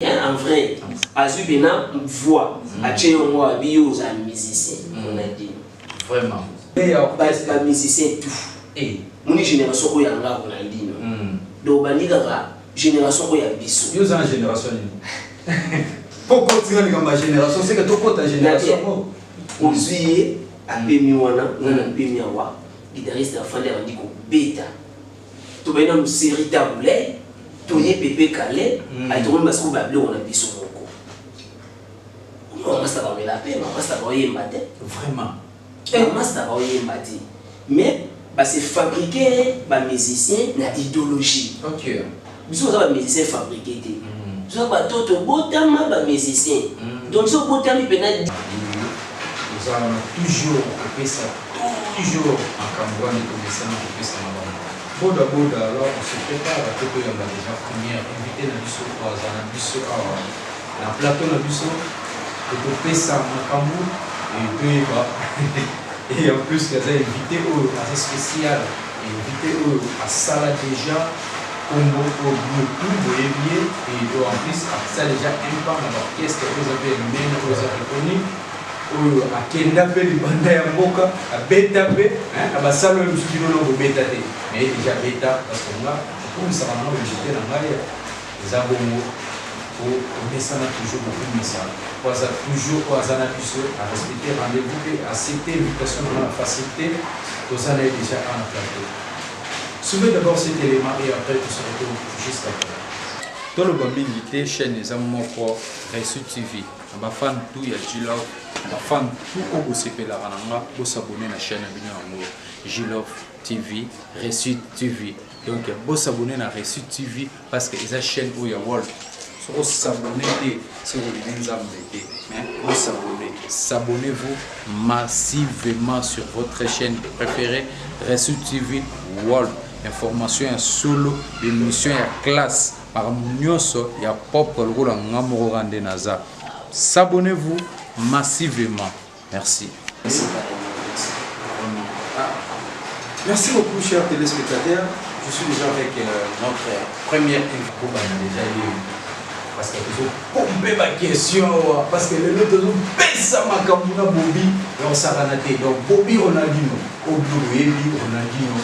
En vrai, Azubena voix, à Tchéongo, Bio, un musicien, on a dit. Vraiment. Pas musicien tout. Et mon génération où il y a un gars, on a dit. Donc, génération où il y a Bissou. Il y a une génération. Pourquoi tu as ma génération? C'est que tu as ta génération. Aujourd'hui, à Pémiwana, on a Pémiawa, guitariste de la fin de la Dico Beta. Tu vas dans une série taboulée. Tony Pépé Calais, à tout le monde on a bis sur mon corps. On va savoir la paix, on va savoir y matin. Vraiment. On va savoir y matin. Mais c'est fabriquer par musicien la idéologie. Ok. Bis on va musicien fabriqué. Tu vas tout au beau terme par musicien. Donc ce beau terme il peut être. Nous allons toujours couper ça. Toujours en Cameroun et comme ça, on coupe ça. Boda, alors on se prépare à tout déjà première invité dans le plateau de Bissau, et couper ça en Cameroun, et en plus, il y a invité assez spécial, invité à Sala déjà, Combo au YouTube, et en plus, ça déjà un pas dans l'orchestre, vous avez le même, vous avez reconnu. A Kenda pe libanda ya mboka a beta pe a salo le suki no beta te mais déjà beta parce que moi comme ça maintenant j'étais dans la les abongo pour descendre toujours beaucoup de ça pour ça toujours pour ça na puisse à respecter rendez-vous et accepter l'invitation dans la facilité pour ça est déjà en plateau. Soumets d'abord cet élément et après tu se retrouve juste après. Dans le bambingité chaîne les amours pour Resu TV ma fan tout ya Jilove ma fan tout au CP la rananga pour s'abonner à la chaîne Jilove TV Resu TV donc pour s'abonner à Resu TV parce que les chaîne où il y a World pour s'abonner sur les mais pour s'abonnez-vous massivement sur votre chaîne préférée Resu TV World information en solo émission en classe par Nyoso il y a propre le rôle en Ngamoro Rande Naza. S'abonnez-vous massivement. Merci. Merci beaucoup, chers téléspectateurs. Je suis déjà avec notre première info. Parce que vous pompez ma question. Parce que les autres ont baissé ma camouna Bobby. Et on s'est ranaté. Donc, Bobby, on a dit non. Bobby, on a dit non.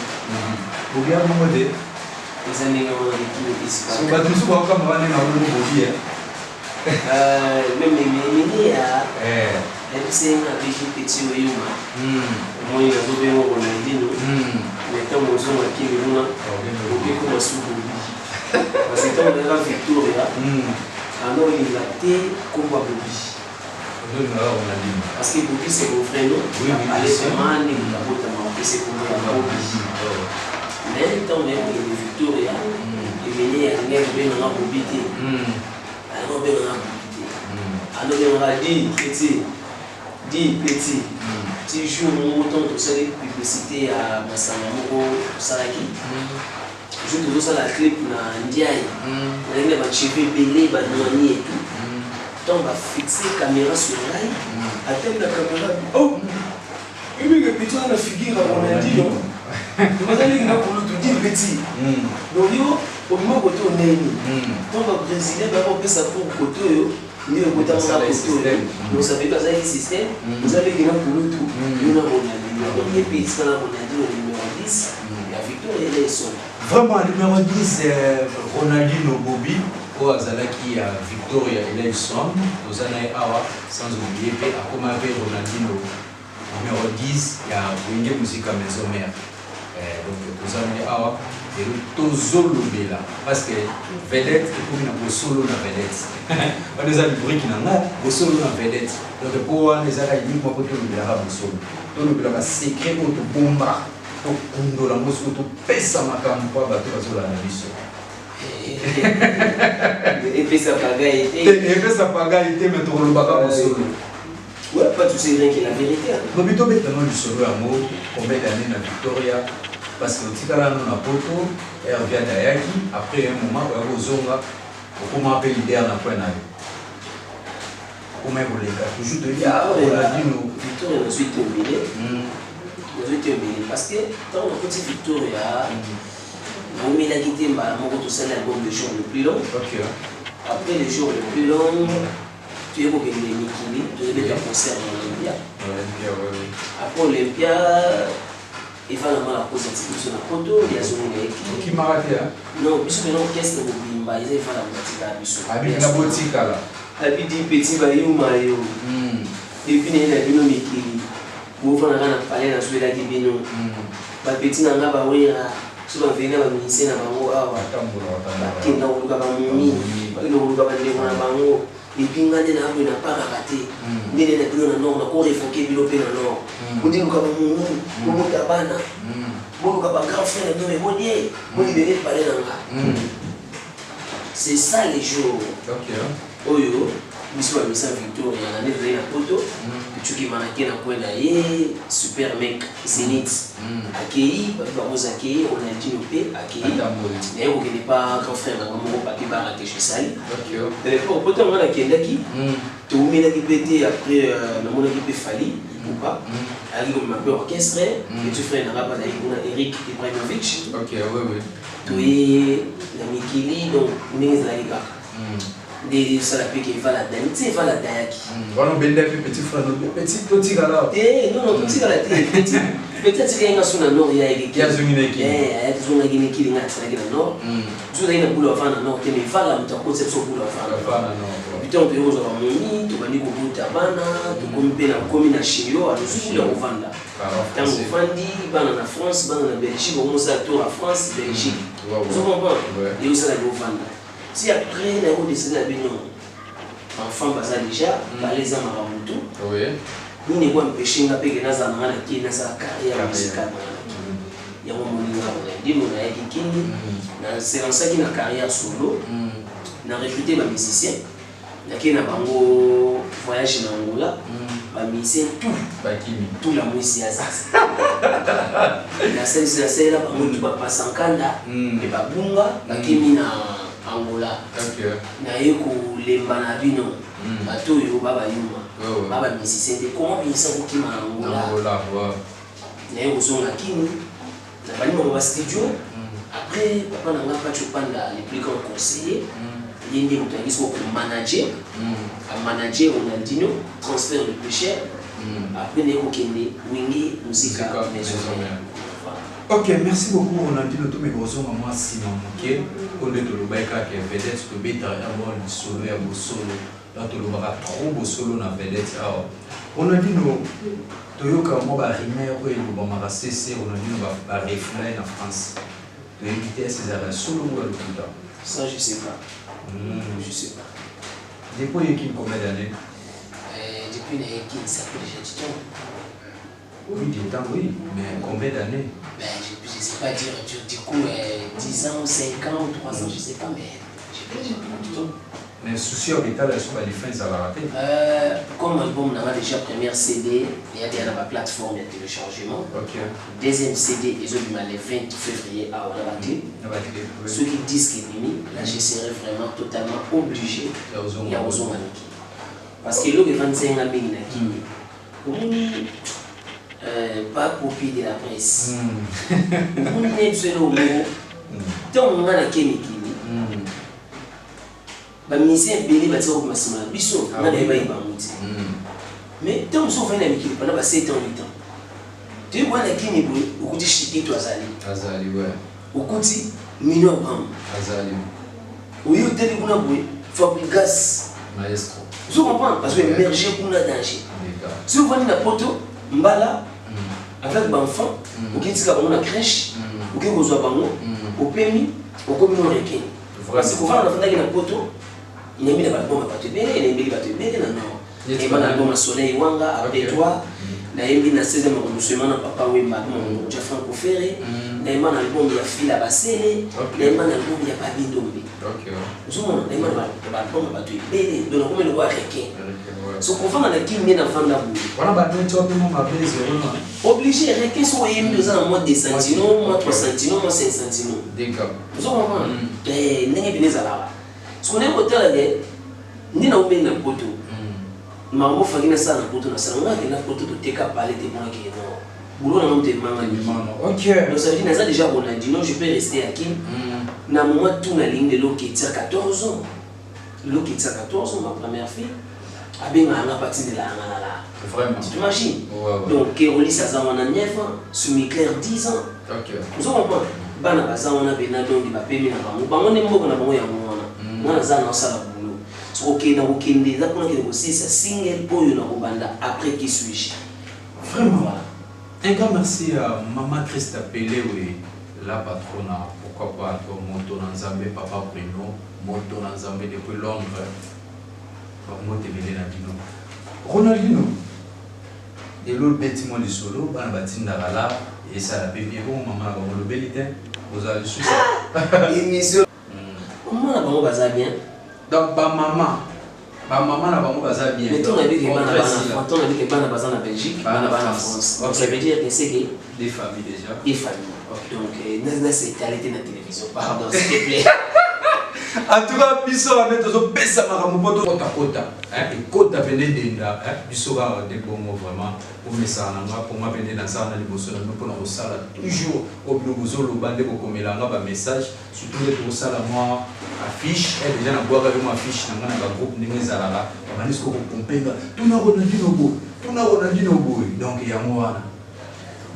Bobby, à un moment donné. Les années où on a dit si on va tous voir comme on a dit Bobby. Même les médias, c'est un petit peu moi, il a trouvé mon Ronaldinho, mais quand on a qui est là, on peut comme un parce que quand on a la Victoria, alors il a été comme Bobby. Parce que Bobby c'est mon frère, non? Oui, allez, c'est man, il a voté, c'est comme Bobby. Mais quand même, il est Victoria, il venait à venir dans la Bobby. Alors on a dit petit, tu joues autant de ces publicités à Massamamoko Saraki. Je joue toujours ça la clip dans Ndiaye. On a cheveux belés, banani et tout. Donc on va fixer la caméra sur l'ail. Attends la caméra. Oh, il y a une petite figure à mon indi. Vous allez pour le dire petit. Donc au moment où on est né, quand on va Brésilien, on peut savoir côté. Nous avons donc ça fait pas ça le système. Vous avez gagné pour le tout. Nous avons le premier pays qui a le numéro 10. La victoire est son. Vraiment, numéro 10, Ronaldinho Bobby. Au Azalaki à Victoria Eleison. Aux années Awa, sans oublier, à comment avait Ronaldinho numéro 10, il y a Wenge Musica Maison Mère. Donc, aux années Awa. Et tout solo là parce que vedette et pour une solo na vedette on les a du bruit qui n'a pas solo na vedette donc pour les a dit moi pour tout le là solo tout le là secret pour tout bomba pour kundo la mosco tout pesa makambo pas bato bazo la biso et pesa pagaille mais tout le baka solo ouais pas tout c'est rien qui est la vérité donc bito betano du solo amour combien d'années na Victoria. Parce que si tu as un poto, elle revient d'Ayaki, après un moment, elle va au Zonga, comment appeler l'idée à la point là. Comment vous les gars, toujours de dire, on a dit nous. Victoria, nous sommes terminés. Parce que dans le petit Victoria, on met la guitare, on a tout ça l'album de chant le plus long. Après les jours les plus longs, tu es pour gagner Mikili, tu es déjà concert à Olympia. Après Olympia, il va la cause de la photo, il y a son équipe. Qui m'a raté, hein? Non, puisque l'orchestre de Bimba, il va la boutique à Bissou. Avec la boutique là. Avec des petits baillots maillots. Et puis il y a des Mikili. Pour faire un palais dans celui-là qui est bien. Les petits n'ont pas ouvrir. Si on vient à ministère, on va voir. Qui n'a pas mimi. Qui n'a pas de et puis on a pas raté. On a des gens on a réfoqué le pays nord. On dit qu'on a mon cabana. On a un grand frère de mon dieu. On libéré par là. C'est ça les jours. OK. Oyo, mission à Mission Victoria, on a donné la photo. Tu qui m'a marqué dans coin d'ailleurs, super mec, Zénith. Accueilli, on a dit nous paix, accueilli. Mais on n'est pas grand frère, on n'a pas pu rater chez Sali. OK. Pour autant on a Kendaki. Tu mets la pété après on a équipe Fali ou pas. Avec un peu orchestre et tu ferais un rap avec Eric Ibrahimovic. OK, oui. Tu es la Mikili donc on est là les gars. Des salapés qui va la dame, tu vas la dayaki. Voilà, ben petit frère, petit gars. Non, petit gars, petit. Peut-être qu'il y a un son à nord, il y a qui. Il y a une équipe. Il y a une équipe qui est à nord. Tu as une boule à faire à nord, mais va là, tu as conception boule à faire à nord. Putain, on peut y avoir Moni, tu vas dire qu'on peut tabana, tu peux la commune à Chio, à nous au Vanda. Tant que Fandi, ban en France, ban en Belgique, on monte à tour à France, Belgique. Vous comprenez? Et où ça la au Vanda. Si après, la route de la Bénin, enfant, déjà, les hommes à Ramutu, nous ne pouvons pas empêcher de payer dans sa carrière musicale. Il y a un moment où c'est dans ça qu'il y a une carrière solo, on a recruté des musiciens, il y a un voyage en Angola, les musiciens, tout la musique. La scène là, il y a pas Sankanda, il y a pas Bunga, il y a Angola. Na yeko lemba na bino. Bato yo baba yuma. Baba musicien de comment musicien ko kima Angola. Na yeko zonga kini. Na bani mo studio. Après papa na nga pacho panda les plus grands conseillers. Yende mutangisi ko manager. A manager Ronaldinho, transfert le plus cher. Après neko kende wingi musica maison. Ok, merci beaucoup. On a dit le tout, mais grosso modo, si on manquait, on est de l'Obaïka qui est vedette, que Béta a un solo et un beau solo. Là, tu l'auras trop beau solo dans la vedette. On a dit nous, Toyoka, on va rimer, on va cesser, on a dit on va refléter en France. Tu éviter ces arrêts solo ou à l'autre. Ça, je sais pas. Je sais pas. Depuis l'équipe, combien d'années? Depuis l'équipe, ça fait déjà du temps. Oui, du temps, oui, mais combien d'années? Je ne sais pas dire, du coup, 10 ans, 5 ans, 3 ans, je ne sais pas, mais j'ai déjà du temps. Mais souci en état, la fin, ça va rater. Comme album, on a déjà première CD, il y a déjà la plateforme de téléchargement. Deuxième CD, ils ont eu le 20 février à Ouanabaté. Ceux qui disent qu'il est mis, là, je serais vraiment totalement obligé d'y avoir un mannequin. Parce que là, il y a 25 ans, pour nous, pas copie de la presse. Vous n'êtes pas au mot. Tant on a la kémikili. Les musiciens bénis battent au maximum. Bissot, on a des bails bamuti. Mais tant on fait la kémikili pendant 7 ans, 8 ans. Tu vois la kémikili, au coup de chiti, toi, Azali. Au coup de mineur bam. Azali. Au lieu de dire qu'on a boué, Fabrigas. Maestro. Vous comprenez? Parce que l'émerger pour la danger. Si vous voyez la photo, Mbala, avec l'enfant, vous avez dit que vous avez une crèche, vous avez besoin de permis, vous avez besoin de requin. Parce que vous avez une photo, il y a mis l'album à Paté Bélé, il y a mis l'album à Paté Bélé, il y a mis l'album à Soleil Wanga, après toi, il y a mis la 16e arrondissement à Papa Wemba, Jean Franco Ferré, il y a mis l'album à Fila Bassélé, il y a mis l'album à Pabi Dombe. Vous avez mis l'album à Paté Bélé, donc vous avez le requin. Ce qu'on fait dans la qui vient d'enfant d'abou. Voilà, tu as obligé, requin soit mieux en moins 2 centimes, moins 3 centimes, moins 5 centimes. D'accord. Vous comprenez? Et n'est pas venu à la. Ce qu'on est au côté là, ni na oubli na poto. Maman fait que ça na poto na ça, on a que na poto de teka parler de moi qui non. Boulot na monte manga ni. OK. Donc ça veut dire ça déjà on a dit non, je peux rester à qui? Na moi tout na ligne de l'eau qui tire 14 ans. l'autre qui est 14, ma première fille, a bien un parti de la Vraiment. Tu t'imagines? Ouais. Donc, Kéroli, ça a 9 ans, Sumi-Claire 10 ans. Ok. Vous comprenez? Bana baza wana benado ndi bapemi na bango. Bango ne mboko na bango ya mwana. Mwana za na sala boulot. So OK na okende za pona ke aussi ça single boy na kobanda après qui suis-je? Vraiment. Voilà. Un grand merci à Maman Christa Pelé, oui, la patronne, pourquoi pas, toi, Moto Nanzambe, Papa Bruno, Moto Nanzambe depuis Londres, Moto Nanzambe. Ronaldinho, et l'autre bâtiment du solo, ban bâtiment d'Arala, et ça la paye bien, maman, le bélité, vous avez su ça. Émission. Maman, la maman, baza bien. Donc, maman n'a pas baza bien. Mais ton avis que bana baza en Belgique, bana baza en France. Donc ça veut dire que c'est des familles déjà. Des familles. Donc, c'est qualité de la télévision. Pardon, s'il te plaît. En tout cas, biso va mettre au pesa maramoto kota et kota vende denda biso va de bon vraiment pour me ça pour moi vende dans ça na liboso na pour na sala toujours au blogozo lo bande ko komela nga ba message surtout les pour ça la moi affiche et déjà na boire avec moi affiche na ba groupe ni ngeza la ba nisko ko pompenga tuna Ronaldinho bo donc il y a moi.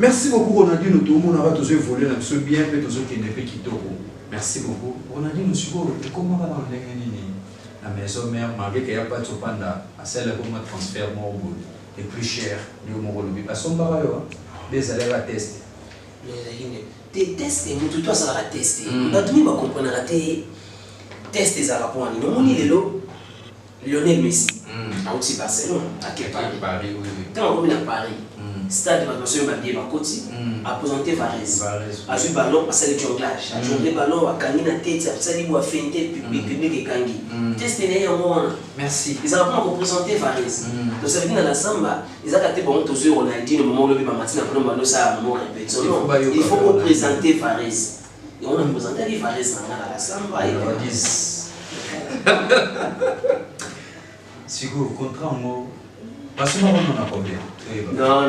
Merci beaucoup Ronaldinho, tout le monde va tous évoluer dans ce bien fait tous qui ne fait kitoko. Merci beaucoup. Ronaldinho Sugo, comment va dans la maison mère, malgré qu'il n'y a pas de panda, à celle où on transfère mon bout, est plus cher, nous mon relevé. Parce qu'on va des allers à tester. Des tests, tout toi ça va tester. Tout le monde comprendre tes tests des rapports. Non, on est Lionel Messi, à aussi Barcelone, à Paris, oui. Quand on est à Paris, stade de monsieur Mbappé Bakoti a présenté Varese. A joué ballon, a fait le jonglage. A jonglé ballon, a gagné la tête, a fait le feinté, public et gagné. Test est un moment. Merci. Ils ont représenté Varese. Donc ça veut dire dans la samba, ils ont gâté pour tous Ronaldinho, le moment où le matin après le ballon ça a moment répété. Il faut représenter Varese. Et on a présenté Varese dans la samba. Si vous contrat en mot, parce que nous on a combien? Non. Ah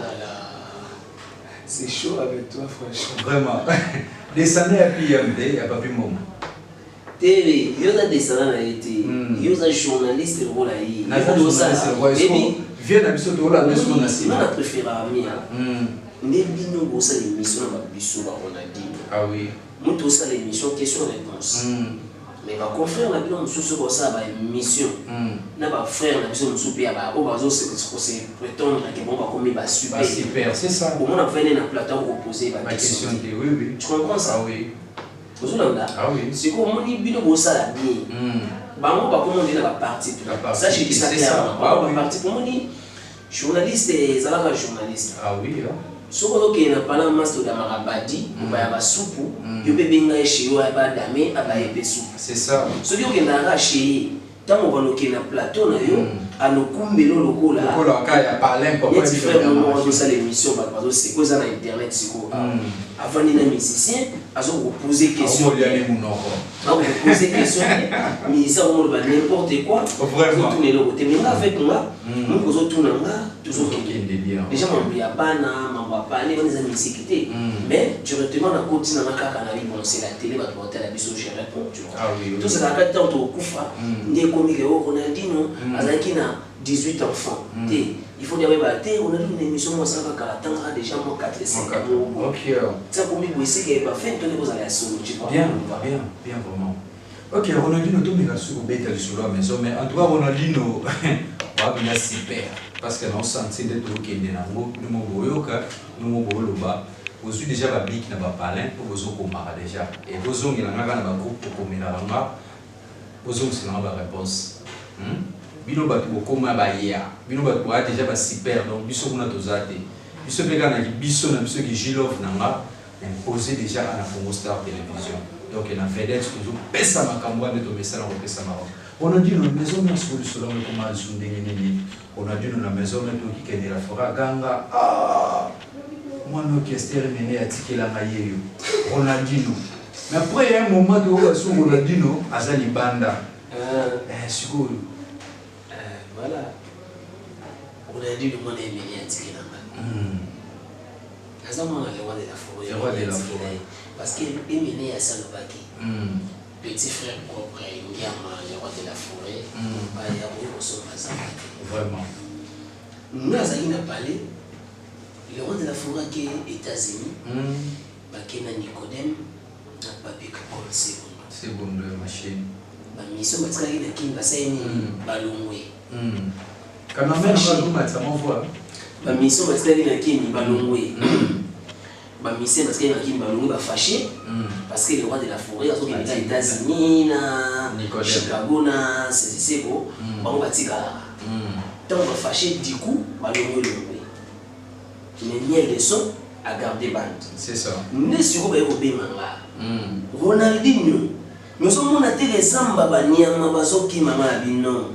là là. C'est chaud avec toi, franchement. Vraiment. Descendez à PMD, il n'y a pas plus de moment. TV, il y a des descendants à été. Il y a des journalistes qui sont là. Il y a des journalistes qui sont là. Viens à Bissot, on a préféré à Mia. Les binous, vous savez, l'émission à Bissot, on a dit. Ah oui. Nous, tous ça, l'émission question-réponse. Mais ma confrère, on a sous ça, mission. N'a frère, on a besoin de souper à c'est prétendre que bon, on va super. Super, c'est ça. Au moins, on a fait un plateau pour poser ma question. Oui. Tu comprends ça? Ah oui. Ah oui. C'est comme on dit, bino ça la bien. Bah, on va commander la partie. Ça, j'ai dit ça clairement. On va partir pour moi, journaliste et zalaka journaliste. Ah oui. Soko que na pala master da marabadi ba ya basupu yo be benga chez yo ba dame aba ebe soupe. C'est ça. Soki o kenda ra chez tango ba loke na plateau na yo anokumbelo lokola. Lokola ka ya parler pourquoi il fait moment de ça l'émission ba parce que c'est quoi ça na internet siko. Avant ni na musicien azo ko poser question. Ah vous poser question mais ça on va n'importe quoi. Vraiment. Tourner le côté mais avec moi nous ko zo tourner nga toujours déjà mon bien bana mambo parler on les musiquité mais directement na continue na kaka na bon c'est la télé va te la biso je réponds tu vois. Ah oui. Tout ça ka tant to kufa ndé comique o Ronaldinho azaki na 18 enfants. Il faut dire que on a une émission moi ça va attendre déjà moi 4 et 5 mois. OK. Ça pour moi c'est que pas fait donner vous allez à solo tu vois. Bien vraiment. OK, Ronaldinho to mega sur bête sur la maison mais en tout cas Ronaldinho va bien super parce que non senti de tout qui est dans nous boyoka nous boloba vous avez déjà la bique n'a pas parlé pour vous comparer déjà et vous avez na ngana groupe pour commémorer vous avez c'est la réponse. Bino batu bokoma ba ya bino batu ba déjà ba super donc biso kuna tozate biso peka na biso na biso ki Gilov nanga imposé déjà à la Congo Star Télévision donc il a fait d'être toujours pesa makambo de to message on pesa maro on a dit la maison na sur le salon comme à Zundenge nini on a dit la maison na to ki kende la fora ganga moi no qui est terminé à tikela mayeyo Ronaldinho mais après un moment de sur Ronaldinho azali banda siko. Voilà. On a dit le monde est médiatique là-bas. Le roi de la forêt. Parce qu'il est mené à Salobaki. petit frère propre Ngiyama, le roi de la forêt, Vraiment. Nous avons parlé, le roi de la forêt qui est aux États-Unis, qui est Nicodème, n'a pas pu commencer. C'est bon de machine. Mission Batikali na King Basaini Balongwe. Quand on met un match, ça m'envoie. Mission Batikali na King Balongwe. Mission Batikali na King Balongwe va fâché parce que le roi de la forêt a aux États-Unis, na Chicago, na c'est beau. On va tirer là. Donc on va fâché du coup Balongwe Longwe. Mais miel de son à garder bande. C'est ça. Nous sur le Manga. Ronaldinho. Nous sommes les Zamba Banyama Bazoki Mama Bino.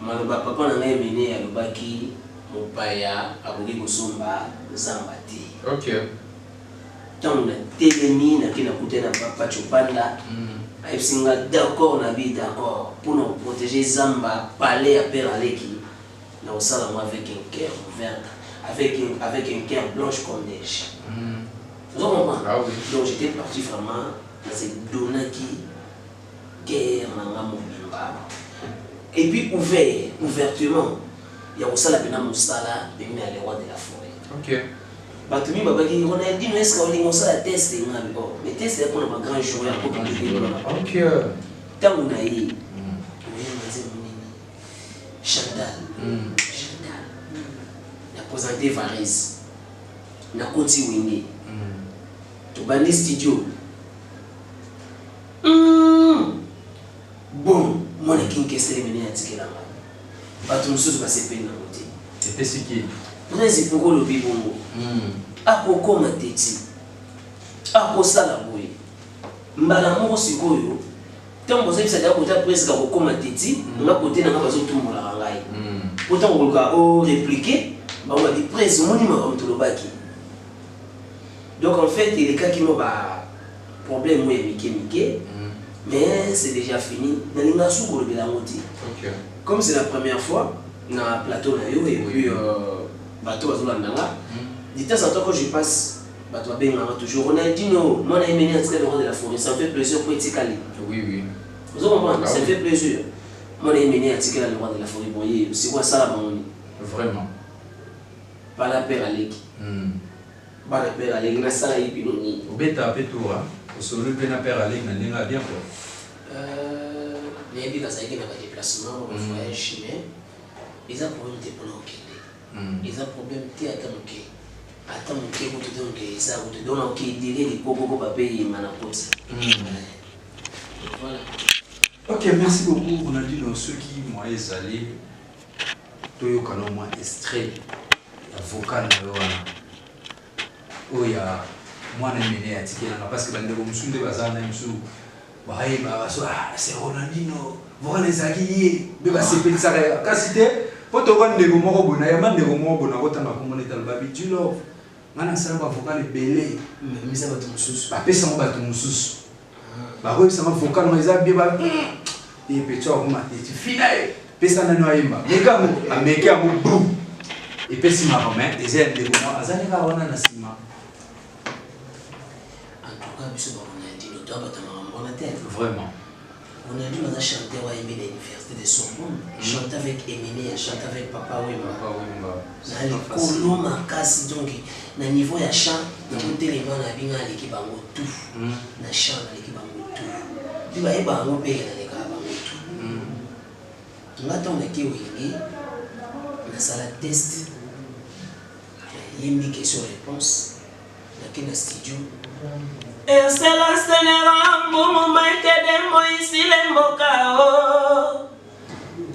Papa n'a mené à Lubaki, Mopaya, Abouli Bosomba, Zambati. Ok. Tant on a télémine qui n'a coûté na Papa Chopanda, a singa d'accord, na vie d'accord, pour nous protéger Zamba, palais à Père Aleki. Nous sommes avec un cœur ouvert, avec un cœur blanche comme neige. Vous comprenez? Donc j'étais parti vraiment. C'est Donaki, guerre, et puis ouvertement, il y a aussi la peine à Moussala, et il y a les rois de la forêt. Ok. Batumi Babaki, on a dit, mais est-ce qu'on a la test? Mais test, c'est pour un grand joueur. Ok. Tant on a eu, Chantal, il a présenté Varese, il a continué. Tu vas aller studio. Bon, moi je suis un peu de temps. Je suis un peu de temps. Et c'est qui? Prince pour le bibongo. Akoko mateti. Akosa la boy. Mbala moko sikoyo. Tant que vous avez côté presque akoko mateti, on a côté na bazo tumbola ngai. Autant on va répliquer, bah on va dire prince monima comme tout le baki. Donc en fait, il y a des cas qui m'ont problème moi Mickey. Mais c'est déjà fini. Comme c'est la première fois, dans le plateau, et puis bateau Azulanda, de temps en temps quand je passe, bateau toujours. Ronaldinho, moi j'ai mené un le roi de la forêt, ça me fait plaisir pour Etikali. Oui. Vous comprenez? Ça me fait plaisir. Moi j'ai mené un le roi de la forêt, c'est quoi ça là? Vraiment. Pas la paire à l'équipe. Pas la paire à l'équipe, mais ça là il peut nous. Au bêta, tour. Solo bien à père aller na bien quoi. Les billes ça y est dans déplacement on voyage mais ils ont problème de plan OK. Ils ont problème de attends OK pour te donner ça pour te donner OK dire les coco papier manapoti. Voilà. OK, merci beaucoup. On a dit dans ceux qui m'ont allé Toyo Kaloma extrait vocal oh ya moi je suis venu parce que je suis venu c'est Ronaldinho, voilà les aguilles, c'est ça. Quand c'était, pour te rendre des moments bons, il y a des moments bons, tu l'as, on a ça vocal belé, mais ça va tout sous, pas ça va tout sous. Bah oui, ça va vocal, mais ça bien et puis tu as remarqué, tu finis, puis ça n'a pas eu mal. Mais quand on met un boum, et puis si ma maman, les aides des moments, ça n'est pas on a un ciment. Vraiment. On a dû chanter à l'université de Sorbonne. Chanter avec Emile, chanter avec Papa Wemba. Dans les colons, donc, dans le niveau de chant, dans le téléphone, on a bien l'équipe en tout. Dans le chant, l'équipe en tout. Tu vas y avoir un pays dans l'équipe en tout. Nous attendons que vous ayez la salle test. Il y a une question-réponse. Dans le studio. Excellence Seigneur, Moumou Maïke de Moïse Lembokao.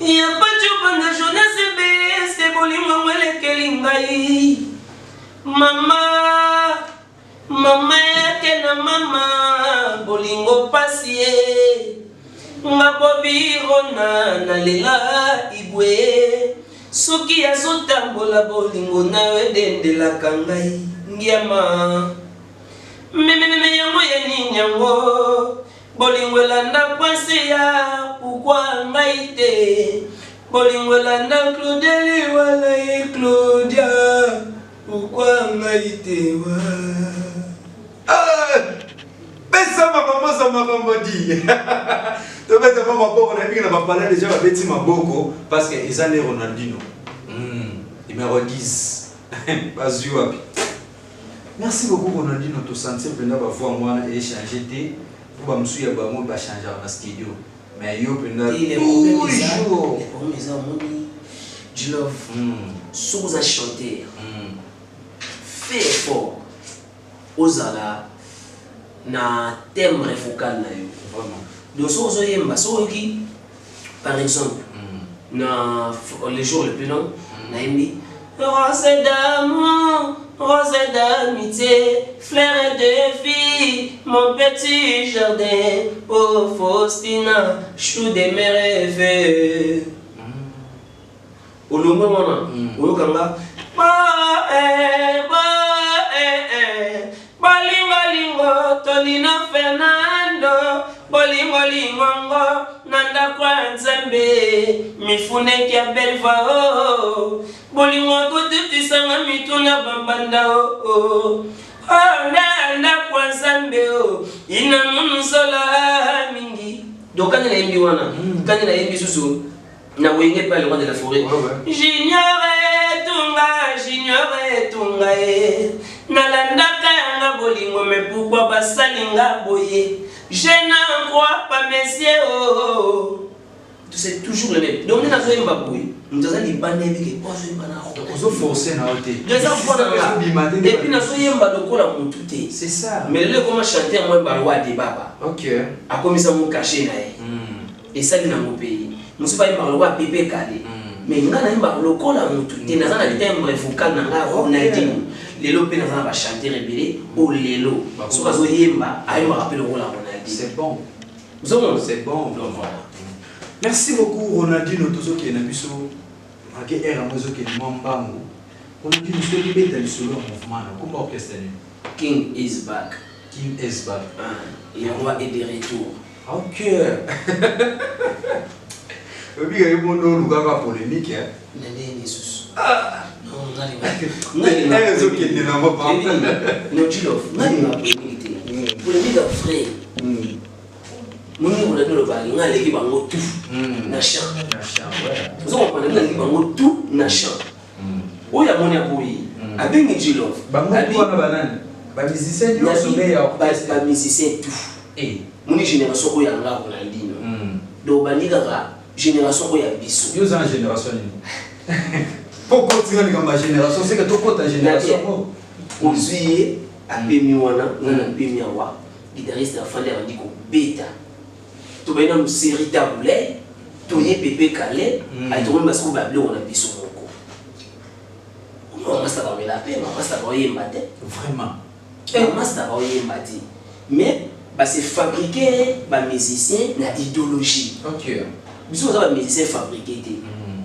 Il n'y a pas de jour de jeunesse, c'est Bolingo Mwele Kelingaï. Maman, yake na mama, Bolingo Passier. Ngabobirona na lela ibwe. Soki azotambola Bolingo na wedendela kangai. Ngiama. Mimi yango yeni nyango bolingwelanda kwasi ya ukwa ngaite bolingwelanda Claudeli wala Claudia ukwa ngaite wa pesa ça m'a dit. Tu vas dire, on a parlé déjà avec Maboko parce qu'ils ont les Ronaldinho. Numéro 10. Merci beaucoup, Ronaldinho. Tu sentir que nous avons moi échangé. Pour me suivre, on va changer dans le studio. Mais il y a tous les jours. Du love. Sous un chanteur. Fais effort. Ozala. Na thème vocal na yo. Vraiment. Donc so yemba so qui par exemple na les jours les plus longs na yembi rose d'amour, rose d'amitié, fleur de vie, mon petit jardin, oh Faustina, chou de mes rêves. Olongo mona, oyokanga Bolingo, Tonino Fernando, Bolingo, Nanda kwa Nzambe, Mifune kia belva, Bolingo kututi sanga mituna bambanda Nanda kwa Nzambe, ina munusola mingi. Donc quand il a émis wana, quand il a émis susu, na wenge pas le roi de la forêt. J'ignorais tunga nalandaka yanga bolingo mais pourquoi basalinga boye? Je n'en crois pas messieurs. C'est toujours le même. Donc nous avons un boye. Nous avons des bandes avec pas jouer bana. Nous avons forcé na hoté. Deux enfants là. Et puis nous avons un baloko la montuté. C'est ça. Mais le comment chanter moi balwa de baba. OK. A comme ça mon caché na. Et ça dans mon pays. Nous sommes pas un balwa bébé calé. Mais nous avons un baloko la montuté. Nous avons un timbre vocal na Ronaldinho. Lelo pe na ba chanter rebelle au lelo. So bazo yemba, ayo me rappelle Ronaldinho. C'est bon. C'est bon. Voilà. Merci beaucoup Ronaldinho tozo ki na biso. Ake era mozo ki mambango. Ronaldinho so libeta li solo mouvement na comme orchestre. King is back. King is back. Et on va aider retour. OK. Obi ga yomondo lugaka polémique hein. Nene Jesus. Non, pour continuer dans ma génération, c'est que toute ta génération. Aujourd'hui, à Pémiwana, on a Pémiawa, guitariste à Fandé a dit qu'on bêta. Tu vas dans une série taboulée, tu es Pépé Calais, à tout le monde parce qu'on va on a dit son moko. On va s'avoir la paix, on va s'avoir y embattre. Vraiment. On va s'avoir y embattre. Mais, c'est fabriquer les musiciens dans l'idéologie. OK. Nous sommes des musiciens fabriqués.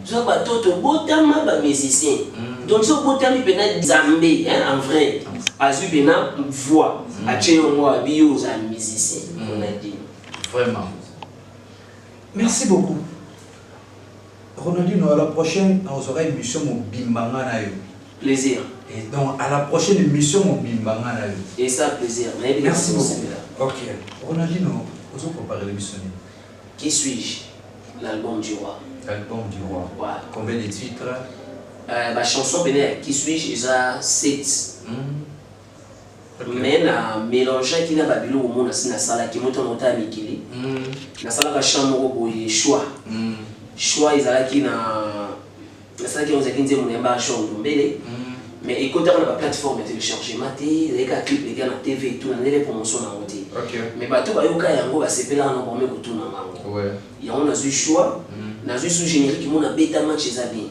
Nous sommes des botama ba musiciens. Donc ce botami pena Zambé en vrai. Azu pena voix. Achéongo bio za musicien. On a dit. Vraiment. Merci beaucoup. Ronaldinho, à la prochaine, on aura une émission au Bimbanga na yo. Plaisir. Et donc à la prochaine émission au Bimbanga na yo. Et ça plaisir. Merci beaucoup. OK. Ronaldinho, vous avez préparé l'émission. Qui suis-je? L'album du roi. L'album du roi. Ouais. Combien de titres? Ma chanson Qui suis-je? Ils ont 7. Mais na mélanger qui n'a pas bilo au monde na sala qui monte en ota mikili. Na sala ka chambre boye choix. Choix ils ala qui na sala qui on a kinze mon emba chambre mbele. Mais écoutez on a pas plateforme de téléchargement té, les gars clip les gars na TV tout na les promotions na côté. OK. Mais bato ba yoka yango ba sepela na pour me ko na mango. Ouais. Il y a on a eu choix. Na eu sous générique mon a bêta match zabi.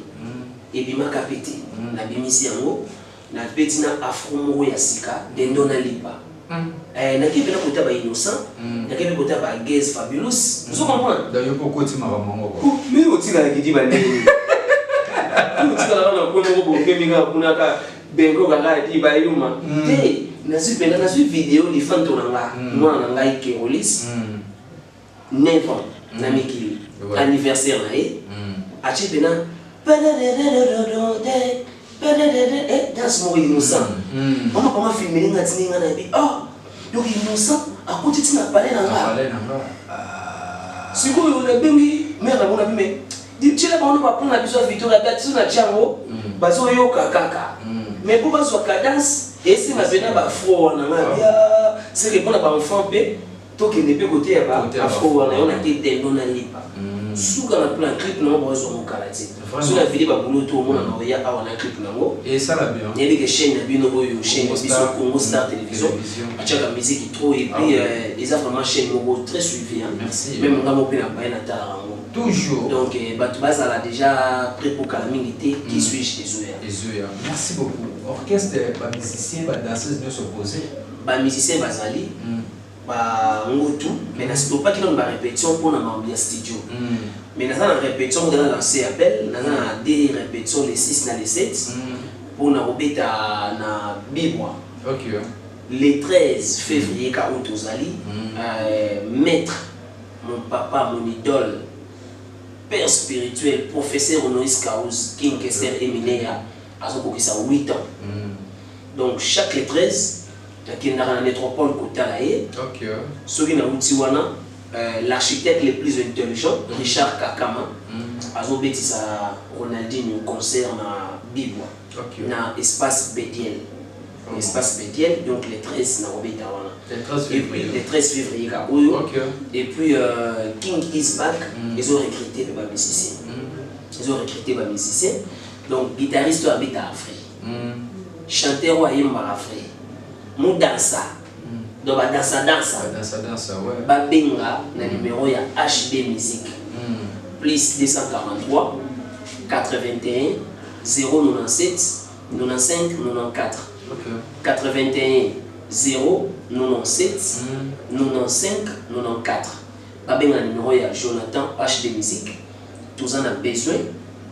Et bima kapité. Na bimisi yango. Na petit na afro moko ya sika dendo na lipa na kipe na kota ba innocent na kipe kota ba Gaze Fabulous vous comprenez d'ailleurs pourquoi tu m'as vraiment mais otika la kidi ba ndeni otika la na ko moko bo keminga kuna ka bengo kaka di ba yuma te na su vidéo di fanto na nga moi na ngai ke Olis 9 ans na mikili anniversaire na e a chipe na dans mon innocent. On m'a filmé les gars, oh, donc innocent à côté de la palais si vous avez bengi mère na mona bime dit là on va prendre la biso victoire la biso na chango bazo yo kaka mais pour bazo cadence et c'est ma bena ba fro na ngabia c'est que pour na ba enfant pe to que ne peut côté ba fro na on a été tendo na lipa suka na plan clip na bazo mo kalati sur la vidéo ba boulot to mona na ya awa na clip na ngo et ça la bien il y a des chaînes bino boyo chaîne biso Congo Star Télévision a tchaka musique trop et puis ils ont vraiment chaîne mo très suivi merci même ngamo pe na ba na tala ngo toujours donc Batoubaza a déjà prêt pour calamité qui suis-je désolé merci beaucoup orchestre ba musicien ba danseuse ne s'opposer ba musicien bazali ba ngotu mais na c'est pas qu'il on ba répétition pour na ambiance studio mais na la répétition dans lancer appel na des répétitions les 6 na les 7 pour na robeta na bibwa OK le 13 février ka otozali maître mon papa mon idole père spirituel, professeur Honoris Causa, King Kester Emineya, à son côté, ça 8 ans. Donc, chaque le 13, il y a une métropole Kotalaye. Ceux qui ont l'architecte le plus intelligent, Richard Kakama, à son côté, ça Ronaldinho concert na Bibwa, na espace Bédiel. Espace Bédiel, donc le 13, na Robé Tawana. Le 13 février, et puis King is back, ils ont recruté des musiciens. Ils ont recruté des musiciens. Donc, guitariste habite à Afrique. Chanteur à Yemba Afrique. Mou dansa. Donc, dansa. Ouais. Babenga, le numéro il y a HD Musique. Plus 243 81 097 95 94. 81 0 97 95 94. Babeng le numéro il y a Jonathan HD Musique. Tous en a besoin.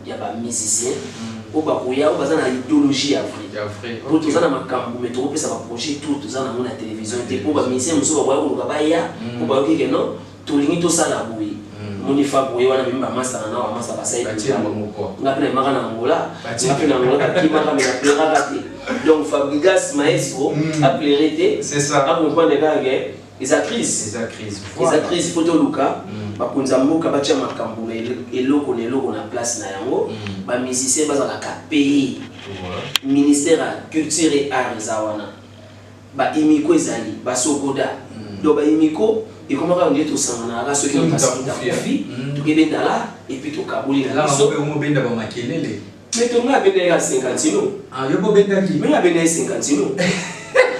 Il y a des musiciens. Au Bakoya, au bazar l'idéologie africaine. Pour tous en a makambu, mais tout ça va projet tout tous en a la télévision. Et pour les musiciens, nous sommes au Babaya. Pour Bakoya que non, tout le monde ça la bouille. Mon ifab boye wana mimba master na master basai on appelle marana Angola on appelle Angola qui m'a ramené la plérate donc Fabrigas Maestro a plérité c'est ça a comprendre les gars les actrices photo Luka ba kunza mboka ba tia makambo eloko na place na yango ba musicien bazala ka pays ministère de culture et arts zawana ba imiko ezali ba sogoda do ba imiko et comment on dit tout ça on a ceux qui ont passé la vie tout qui est là et puis tout kabuli là on va benda ba makelele mais tout na benda ya 50 no ah yo bo benda ki mais na benda 50 no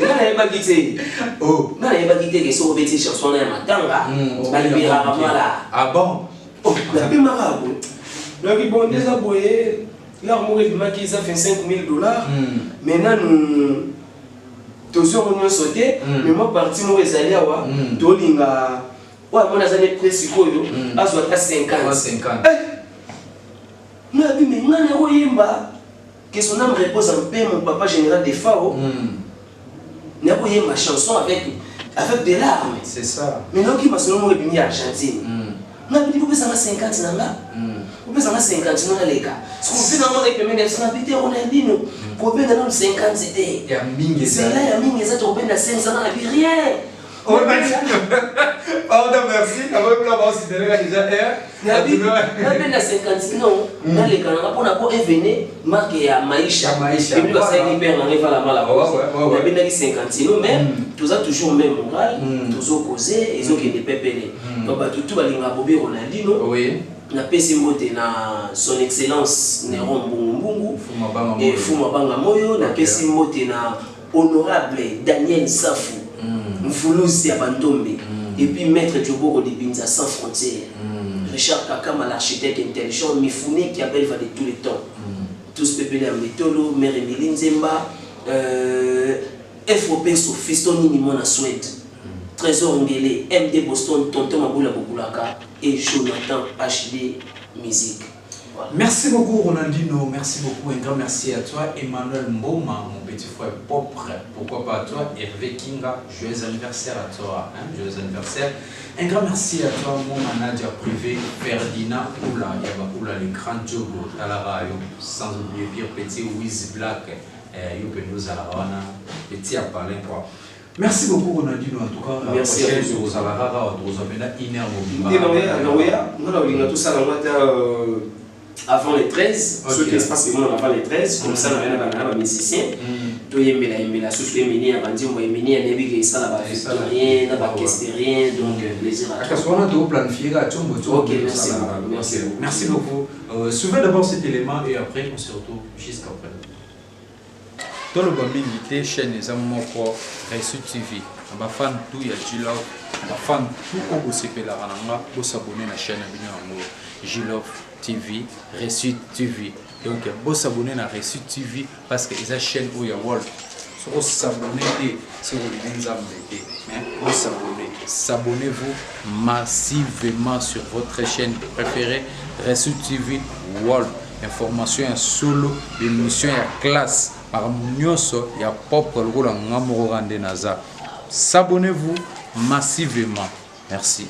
na yeba gite oh na yeba gite que so beti chanson na matanga ba libera mala ah bon oh la bi marabu donc bon déjà boyer là on m'a dit ça fait $5,000 maintenant nous toujours on sauté mais moi parti moi ezali awa tolinga wa mona zane presse koyo azo ata 50 mais bi mais ngana ko yemba que son âme repose en paix mon papa général de Fao n'a pas yemba chanson avec de larmes c'est ça mais non qui m'a solo mo bini Argentine na bi ko pesa 50 nanga ko pesa 50 nanga leka so ko pesa mo avec même ça bité Ronaldinho ko pesa na 50 c'était ya mingi c'est là ya mingi ça to pesa 500 na rien oh pardon merci avant que la bosse de la déjà na pesa 50 non na leka na pona ko evene marque ya maisha et puis ça il perd na rival la mala na pesa 50 non mais tous a toujours même moral toujours causer et ont qui des pépélé donc ba tout balinga bobi Ronaldinho oui na pesi mbote na son excellence Néron Mbungu et Fuma Banga Moyo na pesi mbote na honorable Daniel Safou Mfulusi ya Bandombe et puis maître Djoboko de Binza sans frontières Richard Kakama l'architecte intelligent Mifune qui appelle va de tous les temps tous pépélé à Metolo Mère Emilie Nzemba FOP Sofistoni Nimona Suède Trésor Ngele, MD Boston, Tonton Maboula Bobulaka et Jonathan HD Musique. Voilà. Merci beaucoup Ronaldinho, merci beaucoup, un grand merci à toi Emmanuel Mboma, mon petit frère propre, pourquoi pas à toi Hervé Kinga, joyeux anniversaire à toi, joyeux anniversaire. Un grand merci à toi mon manager privé Ferdinand Oula, Yabakoula, le grand Djogo, Talara, sans oublier Pierre Petit, Wiz Black, Yopenos Alawana, Petit à parler quoi. Merci beaucoup Ronaldinho en tout cas. Merci à vous. Vous avez une heure avant les 13, ceux qui se passent avant les 13, comme ça, on a un musicien. Tout est mis la souffle, il y a un bandi, il y a un nébig, ça n'a pas rien, n'a pas rien, donc plaisir à tous. Ok, merci. Merci beaucoup. Souvez d'abord cet élément et après on se retrouve jusqu'après. Dans le Bambingité, chaîne les amours pour Reçu TV. Ma fan tout ya G-Love, ma fan tout au CP la rananga, pour s'abonner à la chaîne G-Love TV, Reçu TV. Donc, vous s'abonner à Reçu TV parce que c'est chaîne où il y a World. Si vous s'abonnez, si vous vous s'abonnez. S'abonnez-vous massivement sur votre chaîne préférée, Reçu TV World. Information en solo, émission en classe. Il y a propre le rôle en S'abonnez-vous massivement. Merci.